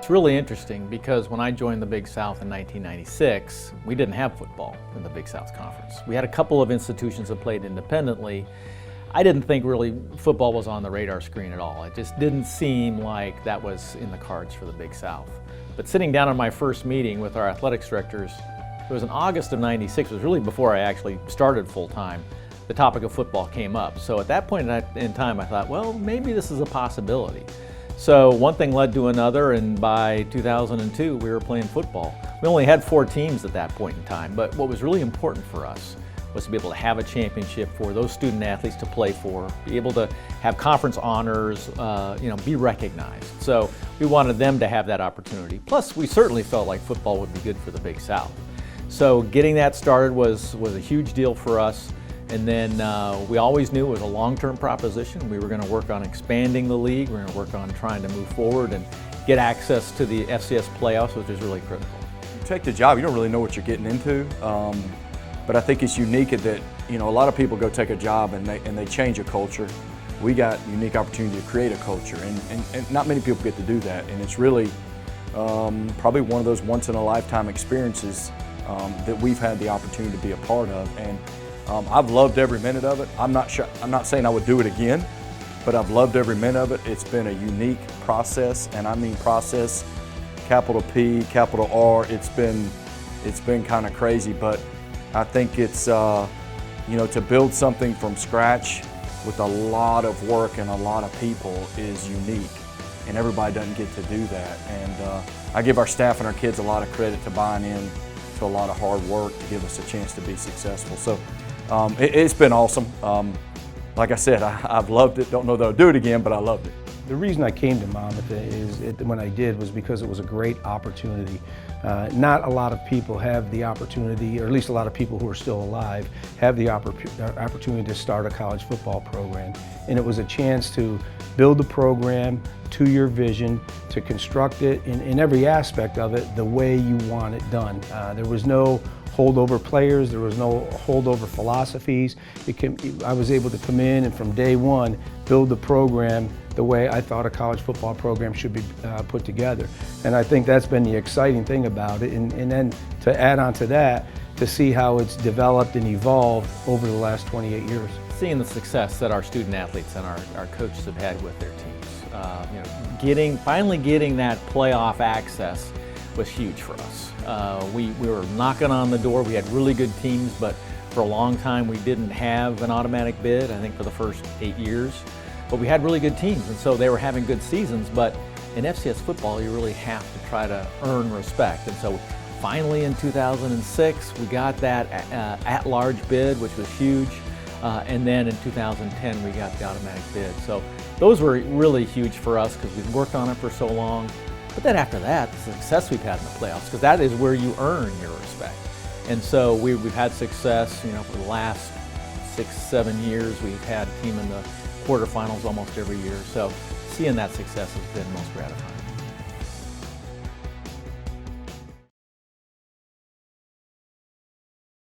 It's really interesting because when I joined the Big South in 1996, we didn't have football in the Big South Conference. We had a couple of institutions that played independently. I didn't think really football was on the radar screen at all. It just didn't seem like that was in the cards for the Big South. But sitting down on my first meeting with our athletics directors, it was in August of '96, it was really before I actually started full-time, the topic of football came up. So at that point in time, I thought, well, maybe this is a possibility. So one thing led to another, and by 2002, we were playing football. We only had 4 teams at that point in time, but what was really important for us was to be able to have a championship for those student athletes to play for, be able to have conference honors, be recognized. So we wanted them to have that opportunity. Plus, we certainly felt like football would be good for the Big South. So getting that started was a huge deal for us. And then we always knew it was a long-term proposition. We were going to work on expanding the league. We're going to work on trying to move forward and get access to the FCS playoffs, which is really critical. You take the job, you don't really know what you're getting into. But I think it's unique that, a lot of people go take a job and they change a culture. We got a unique opportunity to create a culture, and not many people get to do that. And it's really probably one of those once-in-a-lifetime experiences that we've had the opportunity to be a part of. And I've loved every minute of it. I'm not saying I would do it again, but I've loved every minute of it. It's been a unique process, and I mean process, capital P, capital R. It's been kind of crazy, but I think it's to build something from scratch with a lot of work and a lot of people is unique, and everybody doesn't get to do that. And I give our staff and our kids a lot of credit to buying in to a lot of hard work to give us a chance to be successful. So it's been awesome. Like I said, I've loved it. Don't know that I'll do it again, but I loved it. The reason I came to Monmouth when I did was because it was a great opportunity. Not a lot of people have the opportunity, or at least a lot of people who are still alive, have the opportunity to start a college football program. And it was a chance to build the program to your vision, to construct it in every aspect of it the way you want it done. There was no holdover players, there was no holdover philosophies. I was able to come in and from day one build the program the way I thought a college football program should be put together. And I think that's been the exciting thing about it. And then to add on to that, to see how it's developed and evolved over the last 28 years. Seeing the success that our student athletes and our coaches have had with their teams. Finally getting that playoff access was huge for us. We were knocking on the door. We had really good teams, but for a long time we didn't have an automatic bid, I think for the first 8 years. But we had really good teams, and so they were having good seasons. But in FCS football, you really have to try to earn respect. And so finally in 2006, we got that at-large bid, which was huge. And then in 2010, we got the automatic bid. So those were really huge for us because we've worked on it for so long. But then after that, the success we've had in the playoffs, because that is where you earn your respect. And so we've had success, for the last 6-7 years. We've had a team in the quarterfinals almost every year. So seeing that success has been most gratifying.